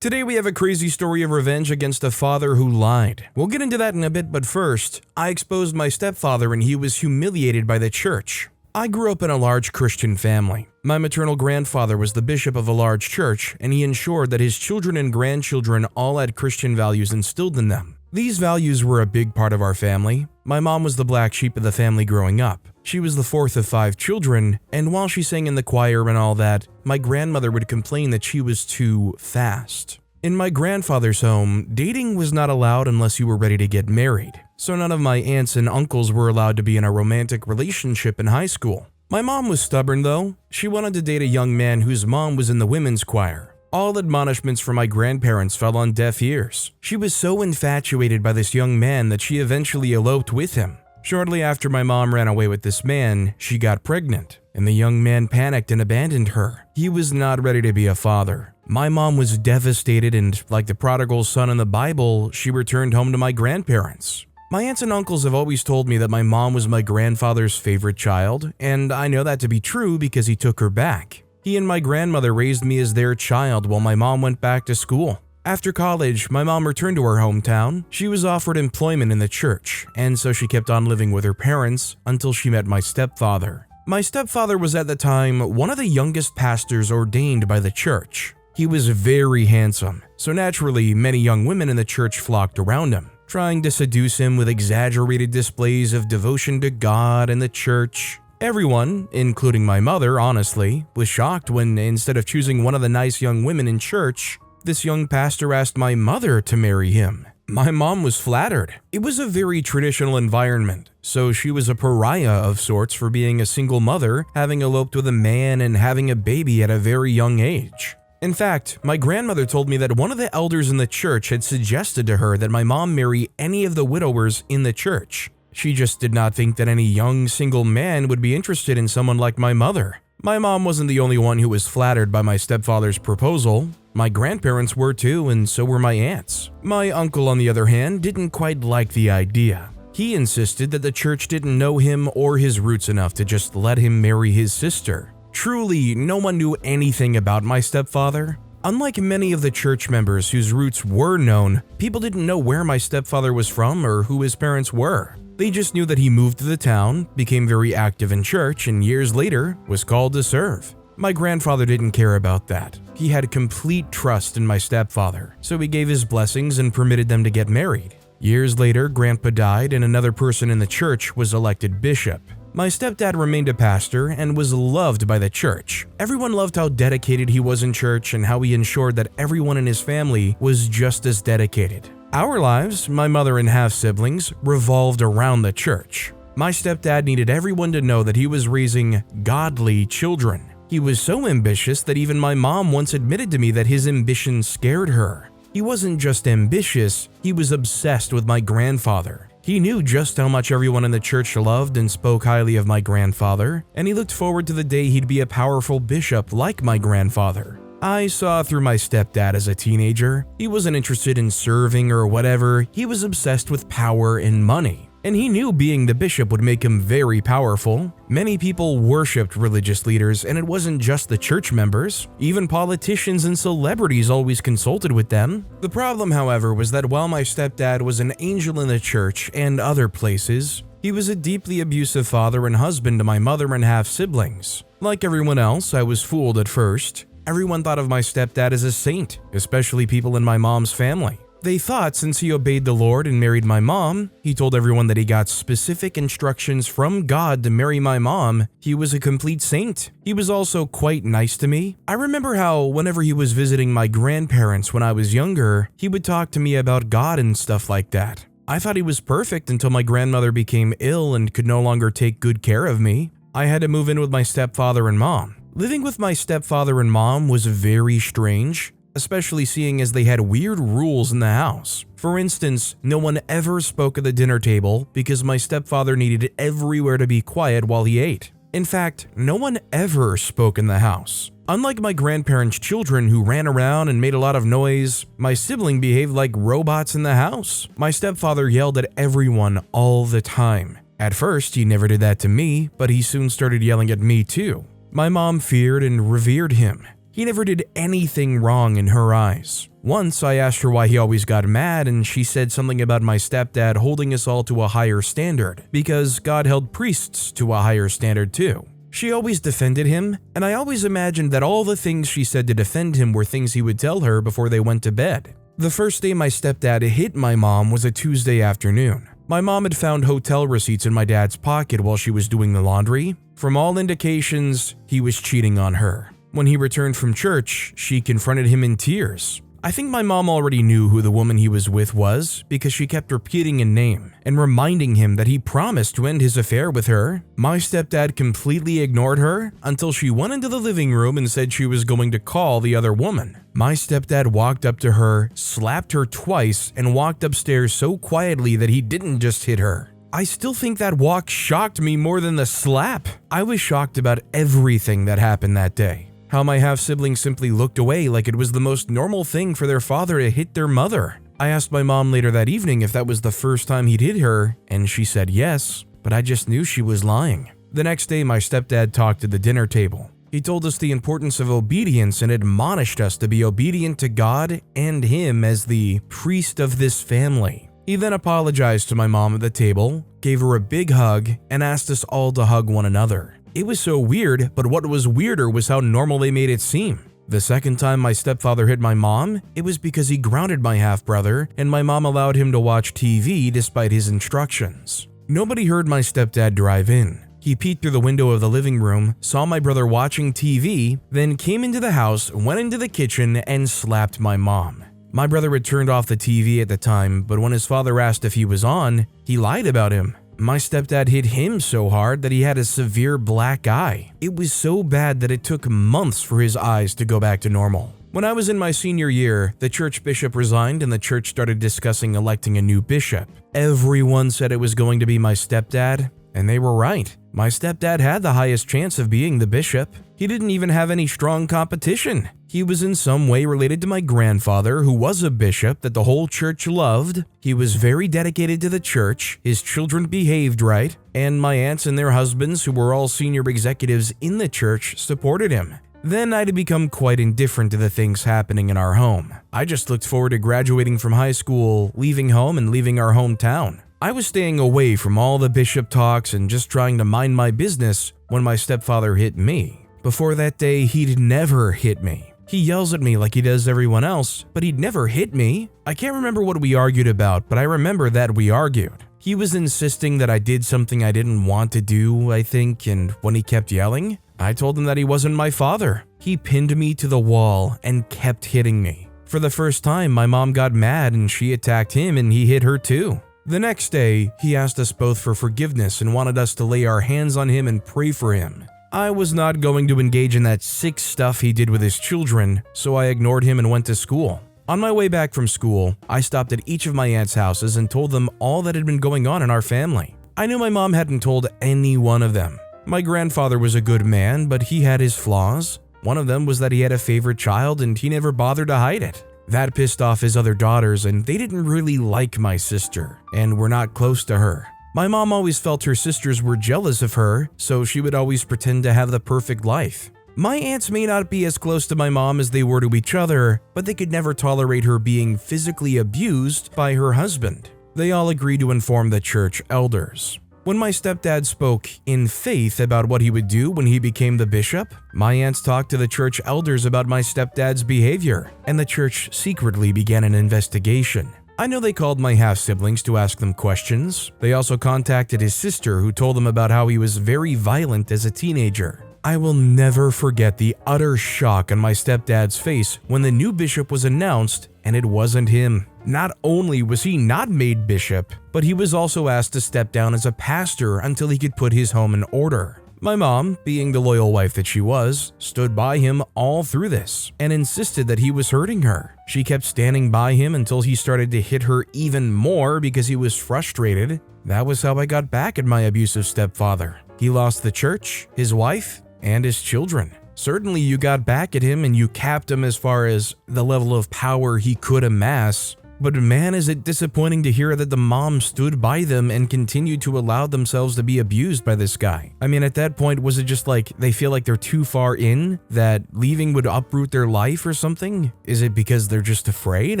Today we have a crazy story of revenge against a father who lied. We'll get into that in a bit, but first, I exposed my stepfather and he was humiliated by the church. I grew up in a large Christian family. My maternal grandfather was the bishop of a large church, and he ensured that his children and grandchildren all had Christian values instilled in them. These values were a big part of our family. My mom was the black sheep of the family growing up. She was the fourth of 5 children, and while she sang in the choir and all that, my grandmother would complain that she was too fast. In my grandfather's home, dating was not allowed unless you were ready to get married, so none of my aunts and uncles were allowed to be in a romantic relationship in high school. My mom was stubborn though. She wanted to date a young man whose mom was in the women's choir. All admonishments from my grandparents fell on deaf ears. She was so infatuated by this young man that she eventually eloped with him. Shortly after my mom ran away with this man, she got pregnant, and the young man panicked and abandoned her. He was not ready to be a father. My mom was devastated, and like the prodigal son in the Bible, she returned home to my grandparents. My aunts and uncles have always told me that my mom was my grandfather's favorite child, and I know that to be true because he took her back. He and my grandmother raised me as their child while my mom went back to school. After college, my mom returned to her hometown. She was offered employment in the church, and so she kept on living with her parents until she met my stepfather. My stepfather was at the time one of the youngest pastors ordained by the church. He was very handsome, so naturally many young women in the church flocked around him, trying to seduce him with exaggerated displays of devotion to God and the church. Everyone, including my mother, honestly, was shocked when instead of choosing one of the nice young women in church, this young pastor asked my mother to marry him. My mom was flattered. It was a very traditional environment, so she was a pariah of sorts for being a single mother, having eloped with a man and having a baby at a very young age. In fact, my grandmother told me that one of the elders in the church had suggested to her that my mom marry any of the widowers in the church. She just did not think that any young single man would be interested in someone like my mother. My mom wasn't the only one who was flattered by my stepfather's proposal. My grandparents were too, and so were my aunts. My uncle, on the other hand, didn't quite like the idea. He insisted that the church didn't know him or his roots enough to just let him marry his sister. Truly, no one knew anything about my stepfather. Unlike many of the church members whose roots were known, people didn't know where my stepfather was from or who his parents were. They just knew that he moved to the town, became very active in church, and years later was called to serve. My grandfather didn't care about that. He had complete trust in my stepfather, so he gave his blessings and permitted them to get married. Years later, Grandpa died and another person in the church was elected bishop. My stepdad remained a pastor and was loved by the church. Everyone loved how dedicated he was in church and how he ensured that everyone in his family was just as dedicated. Our lives, my mother and half-siblings, revolved around the church. My stepdad needed everyone to know that he was raising godly children. He was so ambitious that even my mom once admitted to me that his ambition scared her. He wasn't just ambitious, he was obsessed with my grandfather. He knew just how much everyone in the church loved and spoke highly of my grandfather, and he looked forward to the day he'd be a powerful bishop like my grandfather. I saw through my stepdad as a teenager. He wasn't interested in serving or whatever, he was obsessed with power and money. And he knew being the bishop would make him very powerful. Many people worshipped religious leaders, and it wasn't just the church members. Even politicians and celebrities always consulted with them. The problem, however, was that while my stepdad was an angel in the church and other places, he was a deeply abusive father and husband to my mother and half-siblings. Like everyone else, I was fooled at first. Everyone thought of my stepdad as a saint, especially people in my mom's family. They thought since he obeyed the Lord and married my mom, he told everyone that he got specific instructions from God to marry my mom, he was a complete saint. He was also quite nice to me. I remember how whenever he was visiting my grandparents when I was younger, he would talk to me about God and stuff like that. I thought he was perfect until my grandmother became ill and could no longer take good care of me. I had to move in with my stepfather and mom. Living with my stepfather and mom was very strange, especially seeing as they had weird rules in the house. For instance, no one ever spoke at the dinner table because my stepfather needed everywhere to be quiet while he ate. In fact, no one ever spoke in the house. Unlike my grandparents' children who ran around and made a lot of noise, my sibling behaved like robots in the house. My stepfather yelled at everyone all the time. At first, he never did that to me, but he soon started yelling at me too. My mom feared and revered him. He never did anything wrong in her eyes. Once I asked her why he always got mad, and she said something about my stepdad holding us all to a higher standard, because God held priests to a higher standard too. She always defended him, and I always imagined that all the things she said to defend him were things he would tell her before they went to bed. The first day my stepdad hit my mom was a Tuesday afternoon. My mom had found hotel receipts in my dad's pocket while she was doing the laundry. From all indications, he was cheating on her. When he returned from church, she confronted him in tears. I think my mom already knew who the woman he was with was because she kept repeating a name and reminding him that he promised to end his affair with her. My stepdad completely ignored her until she went into the living room and said she was going to call the other woman. My stepdad walked up to her, slapped her twice, and walked upstairs so quietly that he didn't just hit her. I still think that walk shocked me more than the slap. I was shocked about everything that happened that day. How my half-sibling simply looked away like it was the most normal thing for their father to hit their mother. I asked my mom later that evening if that was the first time he'd hit her, and she said yes, but I just knew she was lying. The next day, my stepdad talked at the dinner table. He told us the importance of obedience and admonished us to be obedient to God and him as the priest of this family. He then apologized to my mom at the table, gave her a big hug, and asked us all to hug one another. It was so weird, but what was weirder was how normal they made it seem. The second time my stepfather hit my mom, it was because he grounded my half-brother, and my mom allowed him to watch TV despite his instructions. Nobody heard my stepdad drive in. He peeked through the window of the living room, saw my brother watching TV, then came into the house, went into the kitchen, and slapped my mom. My brother had turned off the TV at the time, but when his father asked if he was on, he lied about him. My stepdad hit him so hard that he had a severe black eye. It was so bad that it took months for his eyes to go back to normal. When I was in my senior year, the church bishop resigned and the church started discussing electing a new bishop. Everyone said it was going to be my stepdad, and they were right. My stepdad had the highest chance of being the bishop. He didn't even have any strong competition. He was in some way related to my grandfather, who was a bishop that the whole church loved. He was very dedicated to the church, his children behaved right, and my aunts and their husbands, who were all senior executives in the church, supported him. Then I'd become quite indifferent to the things happening in our home. I just looked forward to graduating from high school, leaving home, and leaving our hometown. I was staying away from all the bishop talks and just trying to mind my business when my stepfather hit me. Before that day, he'd never hit me. He yells at me like he does everyone else, but he'd never hit me. I can't remember what we argued about, but I remember that we argued. He was insisting that I did something I didn't want to do, I think, and when he kept yelling, I told him that he wasn't my father. He pinned me to the wall and kept hitting me. For the first time, my mom got mad and she attacked him and he hit her too. The next day, he asked us both for forgiveness and wanted us to lay our hands on him and pray for him. I was not going to engage in that sick stuff he did with his children, so I ignored him and went to school. On my way back from school, I stopped at each of my aunt's houses and told them all that had been going on in our family. I knew my mom hadn't told any one of them. My grandfather was a good man, but he had his flaws. One of them was that he had a favorite child and he never bothered to hide it. That pissed off his other daughters and they didn't really like my sister and were not close to her. My mom always felt her sisters were jealous of her, so she would always pretend to have the perfect life. My aunts may not be as close to my mom as they were to each other, but they could never tolerate her being physically abused by her husband. They all agreed to inform the church elders. When my stepdad spoke in faith about what he would do when he became the bishop, my aunts talked to the church elders about my stepdad's behavior, and the church secretly began an investigation. I know they called my half-siblings to ask them questions. They also contacted his sister, who told them about how he was very violent as a teenager. I will never forget the utter shock on my stepdad's face when the new bishop was announced and it wasn't him. Not only was he not made bishop, but he was also asked to step down as a pastor until he could put his home in order. My mom, being the loyal wife that she was, stood by him all through this and insisted that he was hurting her. She kept standing by him until he started to hit her even more because he was frustrated. That was how I got back at my abusive stepfather. He lost the church, his wife, and his children. Certainly you got back at him and you capped him as far as the level of power he could amass, But man, is it disappointing to hear that the mom stood by them and continued to allow themselves to be abused by this guy. I mean, at that point, was it just like they feel like they're too far in, that leaving would uproot their life or something? Is it because they're just afraid?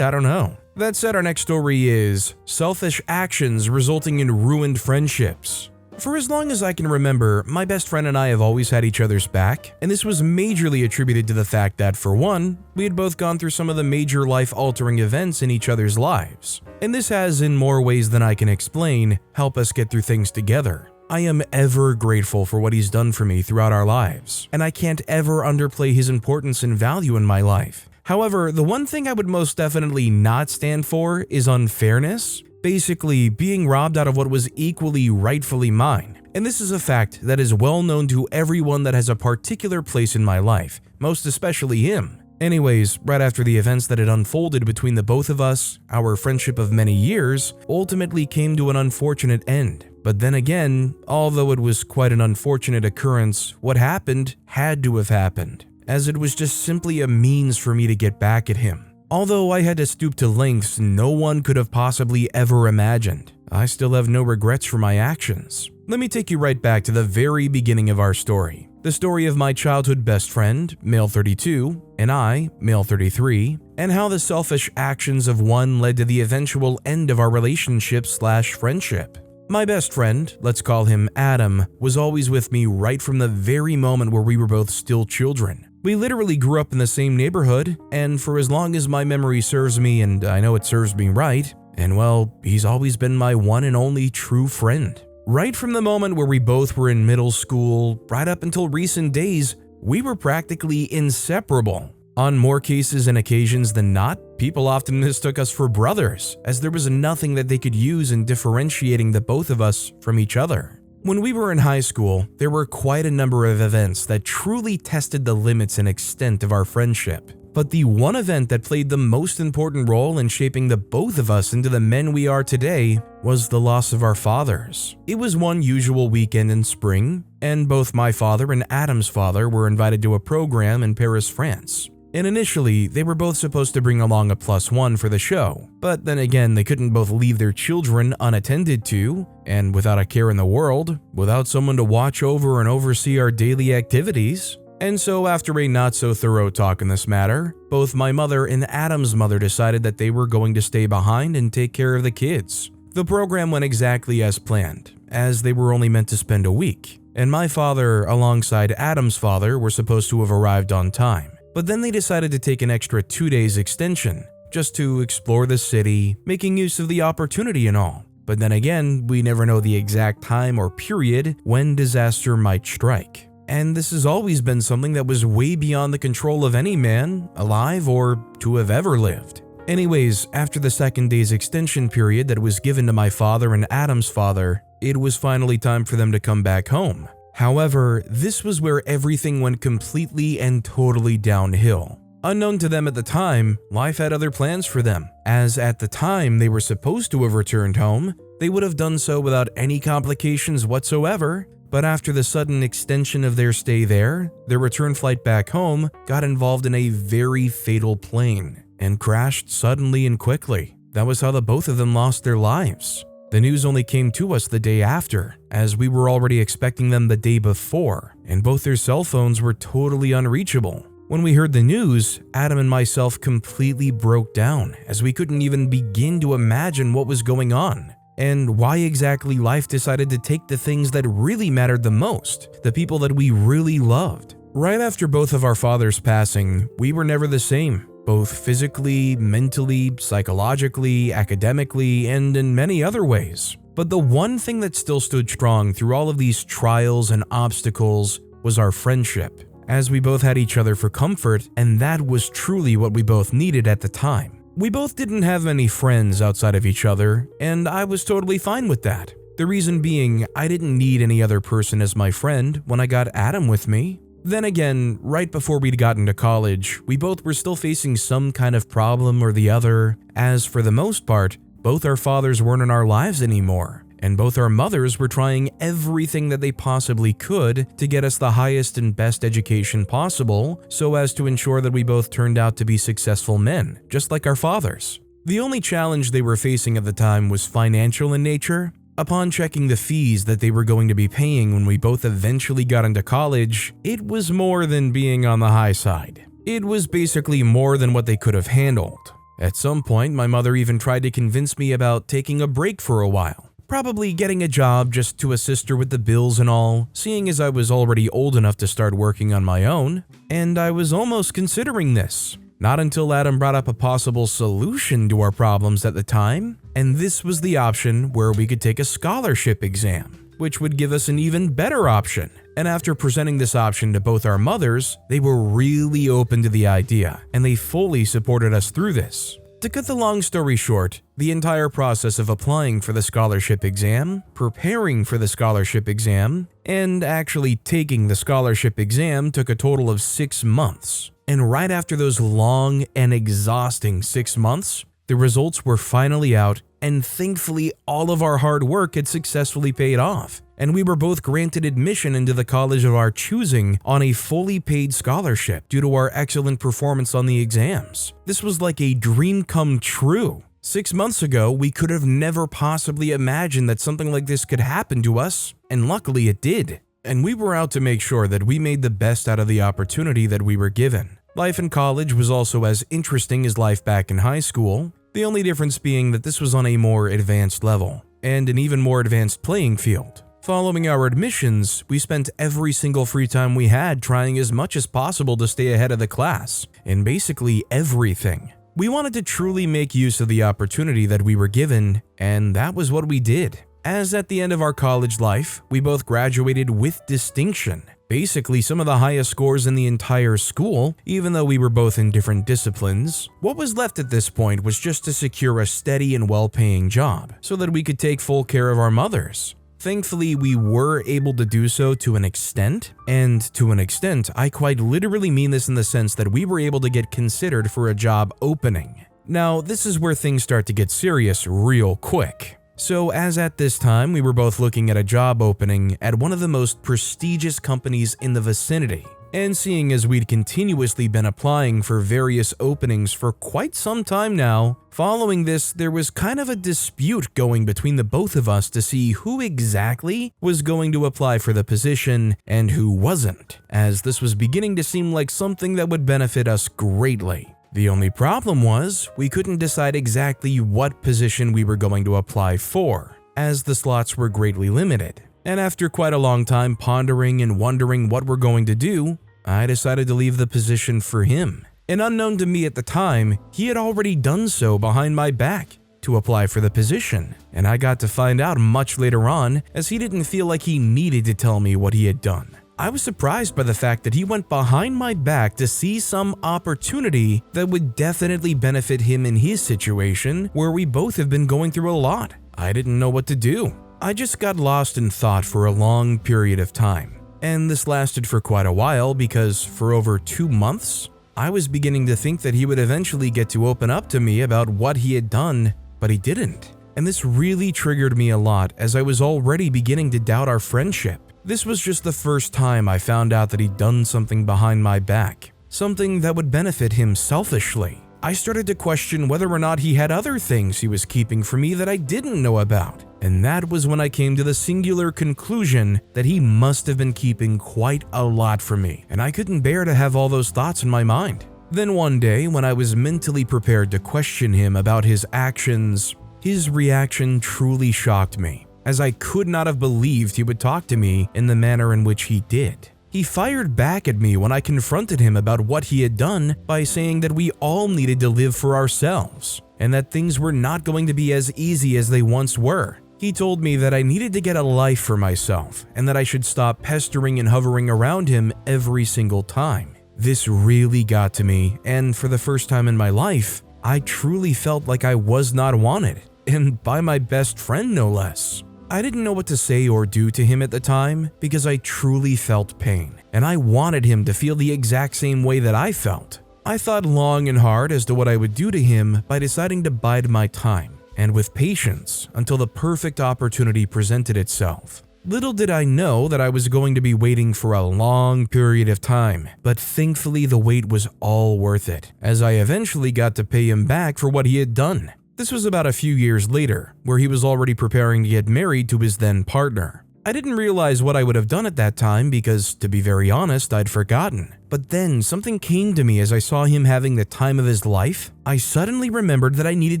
I don't know. That said, our next story is selfish actions resulting in ruined friendships. For as long as I can remember, my best friend and I have always had each other's back, and this was majorly attributed to the fact that, for one, we had both gone through some of the major life-altering events in each other's lives. And this has, in more ways than I can explain, helped us get through things together. I am ever grateful for what he's done for me throughout our lives, and I can't ever underplay his importance and value in my life. However, the one thing I would most definitely not stand for is unfairness. Basically, being robbed out of what was equally rightfully mine. And this is a fact that is well known to everyone that has a particular place in my life, most especially him. Anyways, right after the events that had unfolded between the both of us, our friendship of many years ultimately came to an unfortunate end. But then again, although it was quite an unfortunate occurrence, what happened had to have happened, as it was just simply a means for me to get back at him. Although I had to stoop to lengths no one could have possibly ever imagined, I still have no regrets for my actions. Let me take you right back to the very beginning of our story. The story of my childhood best friend, male 32, and I, male 33, and how the selfish actions of one led to the eventual end of our relationship/friendship. My best friend, let's call him Adam, was always with me right from the very moment where we were both still children. We literally grew up in the same neighborhood, and for as long as my memory serves me, and I know it serves me right, and well, he's always been my one and only true friend. Right from the moment where we both were in middle school, right up until recent days, we were practically inseparable. On more cases and occasions than not, people often mistook us for brothers, as there was nothing that they could use in differentiating the both of us from each other. When we were in high school, there were quite a number of events that truly tested the limits and extent of our friendship. But the one event that played the most important role in shaping the both of us into the men we are today was the loss of our fathers. It was one usual weekend in spring, and both my father and Adam's father were invited to a program in Paris, France. And initially, they were both supposed to bring along a +1 for the show, but then again, they couldn't both leave their children unattended to, and without a care in the world, without someone to watch over and oversee our daily activities. And so after a not-so-thorough talk in this matter, both my mother and Adam's mother decided that they were going to stay behind and take care of the kids. The program went exactly as planned, as they were only meant to spend a week, and my father, alongside Adam's father, were supposed to have arrived on time. But then they decided to take an extra 2 days extension, just to explore the city, making use of the opportunity and all. But then again, we never know the exact time or period when disaster might strike. And this has always been something that was way beyond the control of any man, alive or to have ever lived. Anyways, after the second day's extension period that was given to my father and Adam's father, it was finally time for them to come back home. However, this was where everything went completely and totally downhill. Unknown to them at the time, life had other plans for them, as at the time they were supposed to have returned home, they would have done so without any complications whatsoever, but after the sudden extension of their stay there, their return flight back home got involved in a very fatal plane and crashed suddenly and quickly. That was how the both of them lost their lives. The news only came to us the day after, as we were already expecting them the day before, and both their cell phones were totally unreachable. When we heard the news, Adam and myself completely broke down, as we couldn't even begin to imagine what was going on, and why exactly life decided to take the things that really mattered the most, the people that we really loved. Right after both of our fathers' passing, we were never the same. Both physically, mentally, psychologically, academically, and in many other ways. But the one thing that still stood strong through all of these trials and obstacles was our friendship, as we both had each other for comfort, and that was truly what we both needed at the time. We both didn't have many friends outside of each other, and I was totally fine with that. The reason being, I didn't need any other person as my friend when I got Adam with me. Then again, right before we'd gotten to college, we both were still facing some kind of problem or the other, as for the most part, both our fathers weren't in our lives anymore, and both our mothers were trying everything that they possibly could to get us the highest and best education possible, so as to ensure that we both turned out to be successful men, just like our fathers. The only challenge they were facing at the time was financial in nature. Upon checking the fees that they were going to be paying when we both eventually got into college, it was more than being on the high side. It was basically more than what they could have handled. At some point, my mother even tried to convince me about taking a break for a while. Probably getting a job just to assist her with the bills and all, seeing as I was already old enough to start working on my own, and I was almost considering this. Not until Adam brought up a possible solution to our problems at the time, and this was the option where we could take a scholarship exam, which would give us an even better option. And after presenting this option to both our mothers, they were really open to the idea, and they fully supported us through this. To cut the long story short, the entire process of applying for the scholarship exam, preparing for the scholarship exam, and actually taking the scholarship exam took a total of 6 months. And right after those long and exhausting 6 months, the results were finally out, and thankfully all of our hard work had successfully paid off. And we were both granted admission into the college of our choosing on a fully paid scholarship due to our excellent performance on the exams. This was like a dream come true. 6 months ago, we could have never possibly imagined that something like this could happen to us, and luckily it did. And we were out to make sure that we made the best out of the opportunity that we were given. Life in college was also as interesting as life back in high school, the only difference being that this was on a more advanced level, and an even more advanced playing field. Following our admissions, we spent every single free time we had trying as much as possible to stay ahead of the class, in basically everything. We wanted to truly make use of the opportunity that we were given, and that was what we did. As at the end of our college life, we both graduated with distinction, basically some of the highest scores in the entire school, even though we were both in different disciplines. What was left at this point was just to secure a steady and well-paying job, so that we could take full care of our mothers. Thankfully, we were able to do so to an extent, and to an extent, I quite literally mean this in the sense that we were able to get considered for a job opening. Now, this is where things start to get serious real quick. So as at this time, we were both looking at a job opening at one of the most prestigious companies in the vicinity. And seeing as we'd continuously been applying for various openings for quite some time now, following this, there was kind of a dispute going between the both of us to see who exactly was going to apply for the position and who wasn't, as this was beginning to seem like something that would benefit us greatly. The only problem was, we couldn't decide exactly what position we were going to apply for, as the slots were greatly limited. And after quite a long time pondering and wondering what we're going to do, I decided to leave the position for him. And unknown to me at the time, he had already done so behind my back to apply for the position. And I got to find out much later on, as he didn't feel like he needed to tell me what he had done. I was surprised by the fact that he went behind my back to see some opportunity that would definitely benefit him in his situation, where we both have been going through a lot. I didn't know what to do. I just got lost in thought for a long period of time, and this lasted for quite a while because for over 2 months, I was beginning to think that he would eventually get to open up to me about what he had done, but he didn't. And this really triggered me a lot as I was already beginning to doubt our friendship. This was just the first time I found out that he'd done something behind my back, something that would benefit him selfishly. I started to question whether or not he had other things he was keeping from me that I didn't know about. And that was when I came to the singular conclusion that he must have been keeping quite a lot from me, and I couldn't bear to have all those thoughts in my mind. Then one day, when I was mentally prepared to question him about his actions, his reaction truly shocked me, as I could not have believed he would talk to me in the manner in which he did. He fired back at me when I confronted him about what he had done by saying that we all needed to live for ourselves, and that things were not going to be as easy as they once were. He told me that I needed to get a life for myself, and that I should stop pestering and hovering around him every single time. This really got to me, and for the first time in my life, I truly felt like I was not wanted, and by my best friend no less. I didn't know what to say or do to him at the time because I truly felt pain, and I wanted him to feel the exact same way that I felt. I thought long and hard as to what I would do to him by deciding to bide my time, and with patience until the perfect opportunity presented itself. Little did I know that I was going to be waiting for a long period of time, but thankfully the wait was all worth it, as I eventually got to pay him back for what he had done. This was about a few years later, where he was already preparing to get married to his then partner. I didn't realize what I would have done at that time because, to be very honest, I'd forgotten. But then something came to me as I saw him having the time of his life. I suddenly remembered that I needed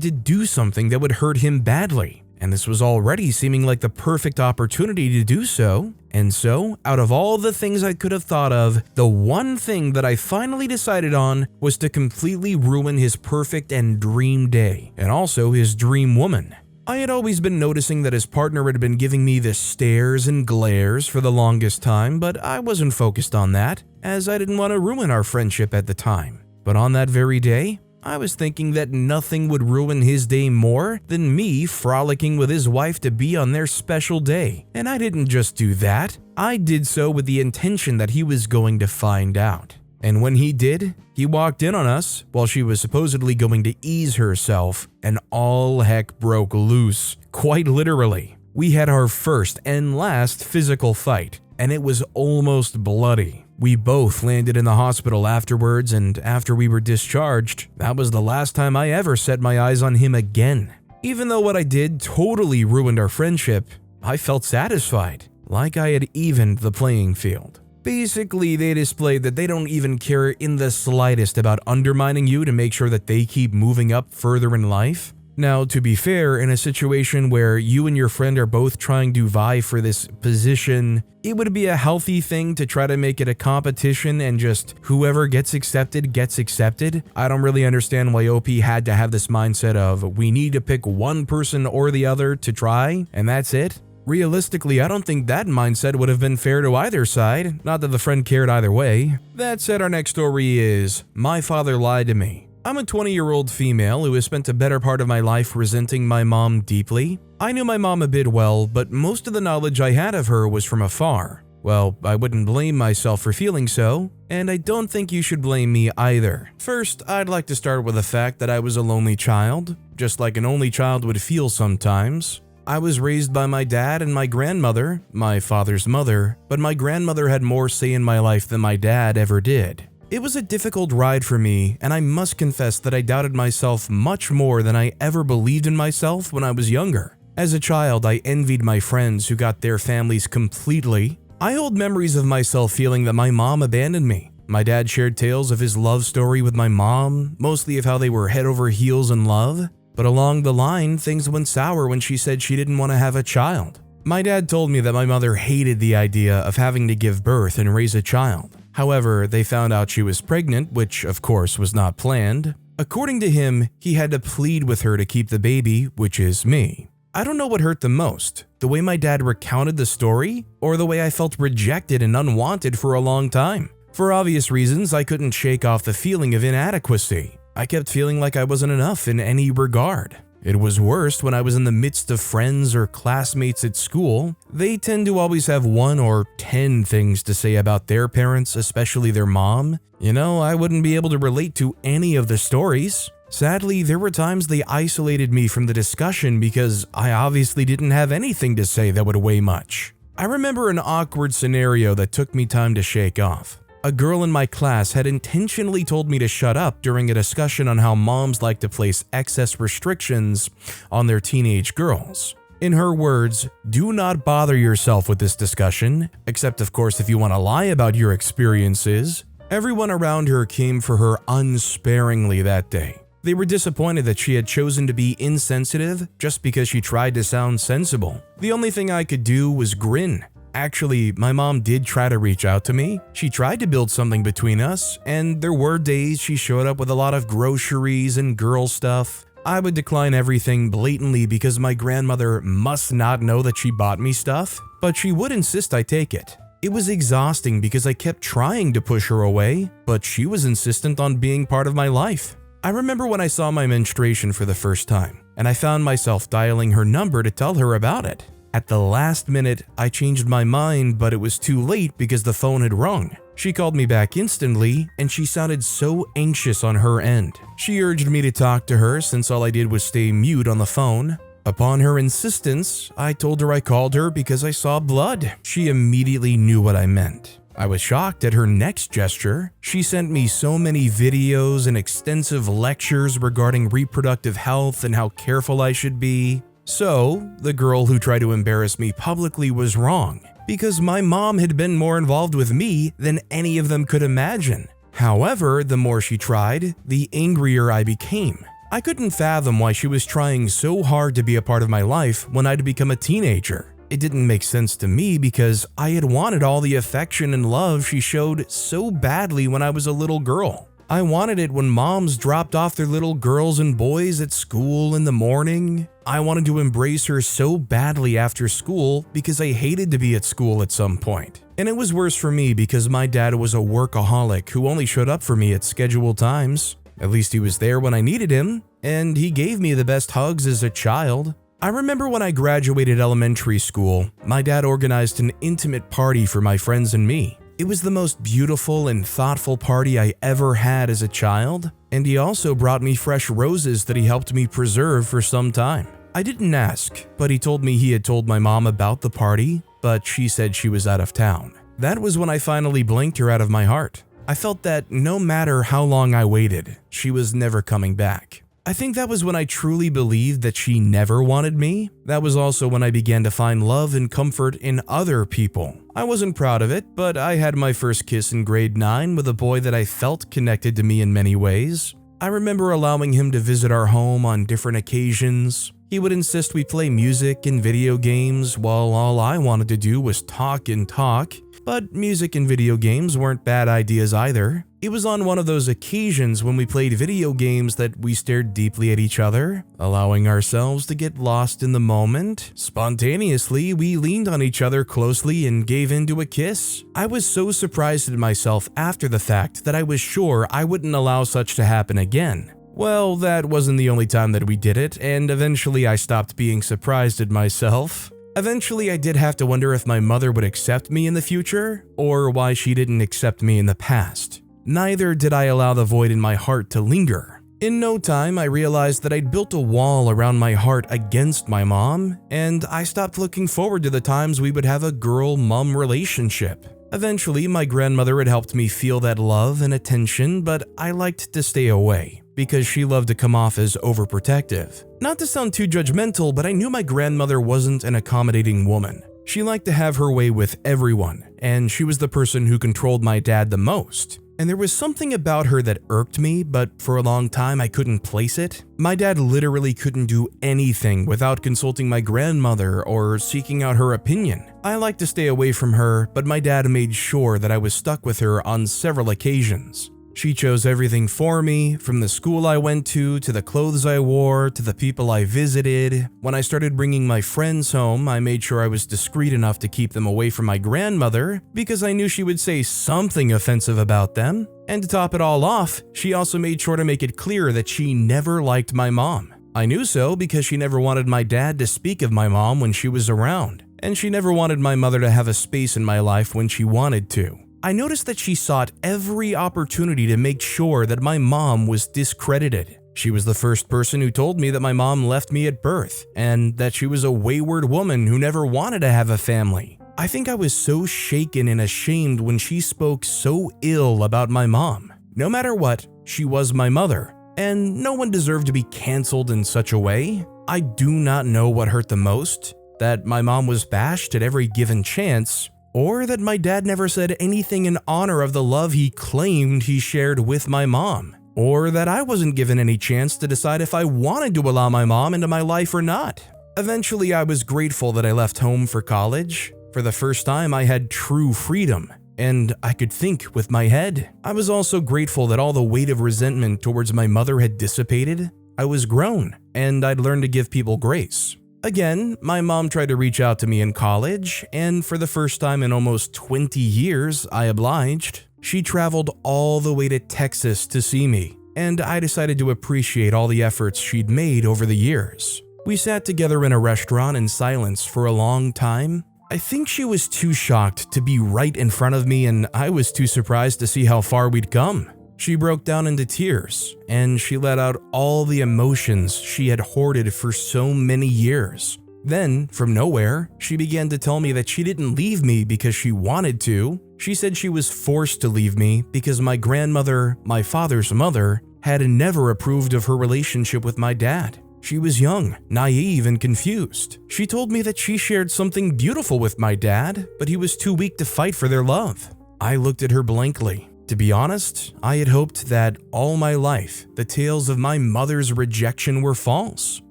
to do something that would hurt him badly. And this was already seeming like the perfect opportunity to do so. And so, out of all the things I could have thought of, the one thing that I finally decided on was to completely ruin his perfect and dream day, and also his dream woman. I had always been noticing that his partner had been giving me the stares and glares for the longest time, but I wasn't focused on that, as I didn't want to ruin our friendship at the time. But on that very day, I was thinking that nothing would ruin his day more than me frolicking with his wife to be on their special day. And I didn't just do that, I did so with the intention that he was going to find out. And when he did, he walked in on us while she was supposedly going to ease herself, and all heck broke loose, quite literally. We had our first and last physical fight, and it was almost bloody. We both landed in the hospital afterwards, and after we were discharged, that was the last time I ever set my eyes on him again. Even though what I did totally ruined our friendship, I felt satisfied, like I had evened the playing field. Basically, they displayed that they don't even care in the slightest about undermining you to make sure that they keep moving up further in life. Now, to be fair, in a situation where you and your friend are both trying to vie for this position, it would be a healthy thing to try to make it a competition and just whoever gets accepted gets accepted. I don't really understand why OP had to have this mindset of we need to pick one person or the other to try, and that's it. Realistically, I don't think that mindset would have been fair to either side, not that the friend cared either way. That said, our next story is, My Father Lied to Me. I'm a 20-year-old female who has spent a better part of my life resenting my mom deeply. I knew my mom a bit well, but most of the knowledge I had of her was from afar. Well, I wouldn't blame myself for feeling so, and I don't think you should blame me either. First, I'd like to start with the fact that I was a lonely child, just like an only child would feel sometimes. I was raised by my dad and my grandmother, my father's mother, but my grandmother had more say in my life than my dad ever did. It was a difficult ride for me, and I must confess that I doubted myself much more than I ever believed in myself when I was younger. As a child, I envied my friends who got their families completely. I hold memories of myself feeling that my mom abandoned me. My dad shared tales of his love story with my mom, mostly of how they were head over heels in love. But along the line, things went sour when she said she didn't want to have a child. My dad told me that my mother hated the idea of having to give birth and raise a child. However, they found out she was pregnant, which of course was not planned. According to him, he had to plead with her to keep the baby, which is me. I don't know what hurt the most, the way my dad recounted the story, or the way I felt rejected and unwanted for a long time. For obvious reasons, I couldn't shake off the feeling of inadequacy. I kept feeling like I wasn't enough in any regard. It was worst when I was in the midst of friends or classmates at school. They tend to always have 1 or 10 things to say about their parents, especially their mom. You know, I wouldn't be able to relate to any of the stories. Sadly, there were times they isolated me from the discussion because I obviously didn't have anything to say that would weigh much. I remember an awkward scenario that took me time to shake off. A girl in my class had intentionally told me to shut up during a discussion on how moms like to place excess restrictions on their teenage girls. In her words, do not bother yourself with this discussion, except of course if you want to lie about your experiences. Everyone around her came for her unsparingly that day. They were disappointed that she had chosen to be insensitive just because she tried to sound sensible. The only thing I could do was grin. Actually, my mom did try to reach out to me. She tried to build something between us, and there were days she showed up with a lot of groceries and girl stuff. I would decline everything blatantly because my grandmother must not know that she bought me stuff, but she would insist I take it. It was exhausting because I kept trying to push her away, but she was insistent on being part of my life. I remember when I saw my menstruation for the first time, and I found myself dialing her number to tell her about it. At the last minute, I changed my mind, but it was too late because the phone had rung. She called me back instantly, and she sounded so anxious on her end. She urged me to talk to her since all I did was stay mute on the phone. Upon her insistence, I told her I called her because I saw blood. She immediately knew what I meant. I was shocked at her next gesture. She sent me so many videos and extensive lectures regarding reproductive health and how careful I should be. So, the girl who tried to embarrass me publicly was wrong, because my mom had been more involved with me than any of them could imagine. However, the more she tried, the angrier I became. I couldn't fathom why she was trying so hard to be a part of my life when I'd become a teenager. It didn't make sense to me because I had wanted all the affection and love she showed so badly when I was a little girl. I wanted it when moms dropped off their little girls and boys at school in the morning. I wanted to embrace her so badly after school because I hated to be at school at some point. And it was worse for me because my dad was a workaholic who only showed up for me at scheduled times. At least he was there when I needed him, and he gave me the best hugs as a child. I remember when I graduated elementary school, my dad organized an intimate party for my friends and me. It was the most beautiful and thoughtful party I ever had as a child, and he also brought me fresh roses that he helped me preserve for some time. I didn't ask, but he told me he had told my mom about the party, but she said she was out of town. That was when I finally blinked her out of my heart. I felt that no matter how long I waited, she was never coming back. I think that was when I truly believed that she never wanted me. That was also when I began to find love and comfort in other people. I wasn't proud of it, but I had my first kiss in grade 9 with a boy that I felt connected to me in many ways. I remember allowing him to visit our home on different occasions. He would insist we play music and video games while all I wanted to do was talk and talk. But music and video games weren't bad ideas either. It was on one of those occasions when we played video games that we stared deeply at each other, allowing ourselves to get lost in the moment. Spontaneously, we leaned on each other closely and gave in to a kiss. I was so surprised at myself after the fact that I was sure I wouldn't allow such to happen again. Well, that wasn't the only time that we did it, and eventually I stopped being surprised at myself. Eventually, I did have to wonder if my mother would accept me in the future, or why she didn't accept me in the past. Neither did I allow the void in my heart to linger. In no time, I realized that I'd built a wall around my heart against my mom, and I stopped looking forward to the times we would have a girl-mom relationship. Eventually, my grandmother had helped me feel that love and attention, but I liked to stay away because she loved to come off as overprotective. Not to sound too judgmental, but I knew my grandmother wasn't an accommodating woman. She liked to have her way with everyone, and she was the person who controlled my dad the most. And there was something about her that irked me, but for a long time I couldn't place it. My dad literally couldn't do anything without consulting my grandmother or seeking out her opinion. I liked to stay away from her, but my dad made sure that I was stuck with her on several occasions. She chose everything for me, from the school I went to the clothes I wore, to the people I visited. When I started bringing my friends home, I made sure I was discreet enough to keep them away from my grandmother because I knew she would say something offensive about them. And to top it all off, she also made sure to make it clear that she never liked my mom. I knew so because she never wanted my dad to speak of my mom when she was around, and she never wanted my mother to have a space in my life when she wanted to. I noticed that she sought every opportunity to make sure that my mom was discredited. She was the first person who told me that my mom left me at birth, and that she was a wayward woman who never wanted to have a family. I think I was so shaken and ashamed when she spoke so ill about my mom. No matter what, she was my mother, and no one deserved to be canceled in such a way. I do not know what hurt the most, that my mom was bashed at every given chance, or that my dad never said anything in honor of the love he claimed he shared with my mom, or that I wasn't given any chance to decide if I wanted to allow my mom into my life or not. Eventually, I was grateful that I left home for college. For the first time, I had true freedom, and I could think with my head. I was also grateful that all the weight of resentment towards my mother had dissipated. I was grown, and I'd learned to give people grace. Again, my mom tried to reach out to me in college, and for the first time in almost 20 years, I obliged. She traveled all the way to Texas to see me, and I decided to appreciate all the efforts she'd made over the years. We sat together in a restaurant in silence for a long time. I think she was too shocked to be right in front of me, and I was too surprised to see how far we'd come. She broke down into tears, and she let out all the emotions she had hoarded for so many years. Then, from nowhere, she began to tell me that she didn't leave me because she wanted to. She said she was forced to leave me because my grandmother, my father's mother, had never approved of her relationship with my dad. She was young, naive, and confused. She told me that she shared something beautiful with my dad, but he was too weak to fight for their love. I looked at her blankly. To be honest, I had hoped that all my life, the tales of my mother's rejection were false.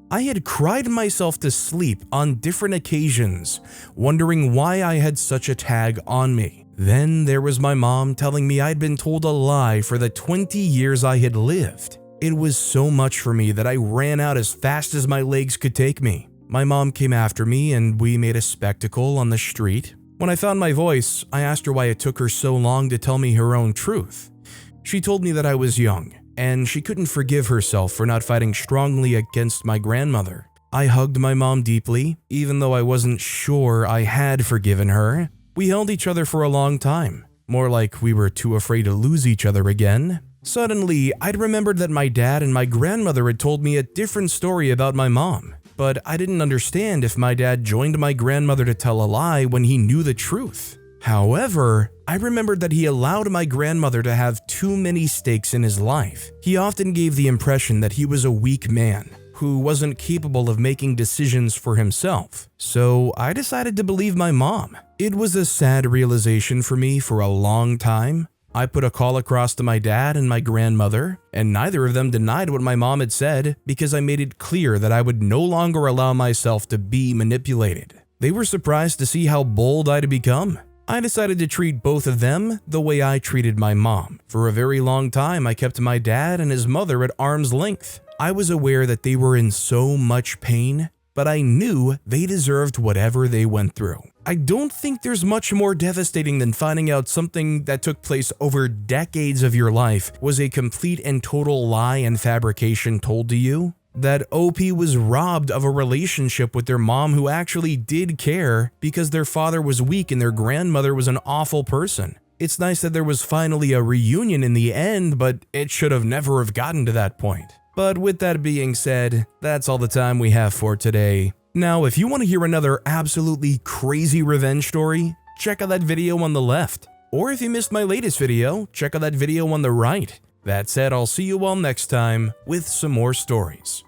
I had cried myself to sleep on different occasions, wondering why I had such a tag on me. Then there was my mom telling me I'd been told a lie for the 20 years I had lived. It was so much for me that I ran out as fast as my legs could take me. My mom came after me and we made a spectacle on the street. When I found my voice, I asked her why it took her so long to tell me her own truth. She told me that I was young, and she couldn't forgive herself for not fighting strongly against my grandmother. I hugged my mom deeply, even though I wasn't sure I had forgiven her. We held each other for a long time, more like we were too afraid to lose each other again. Suddenly, I'd remembered that my dad and my grandmother had told me a different story about my mom, but I didn't understand if my dad joined my grandmother to tell a lie when he knew the truth. However, I remembered that he allowed my grandmother to have too many stakes in his life. He often gave the impression that he was a weak man who wasn't capable of making decisions for himself. So I decided to believe my mom. It was a sad realization for me for a long time. I put a call across to my dad and my grandmother, and neither of them denied what my mom had said because I made it clear that I would no longer allow myself to be manipulated. They were surprised to see how bold I'd become. I decided to treat both of them the way I treated my mom. For a very long time, I kept my dad and his mother at arm's length. I was aware that they were in so much pain, but I knew they deserved whatever they went through. I don't think there's much more devastating than finding out something that took place over decades of your life was a complete and total lie and fabrication told to you. That OP was robbed of a relationship with their mom who actually did care because their father was weak and their grandmother was an awful person. It's nice that there was finally a reunion in the end, but it should have never have gotten to that point. But with that being said, that's all the time we have for today. Now, if you want to hear another absolutely crazy revenge story, check out that video on the left. Or if you missed my latest video, check out that video on the right. That said, I'll see you all next time with some more stories.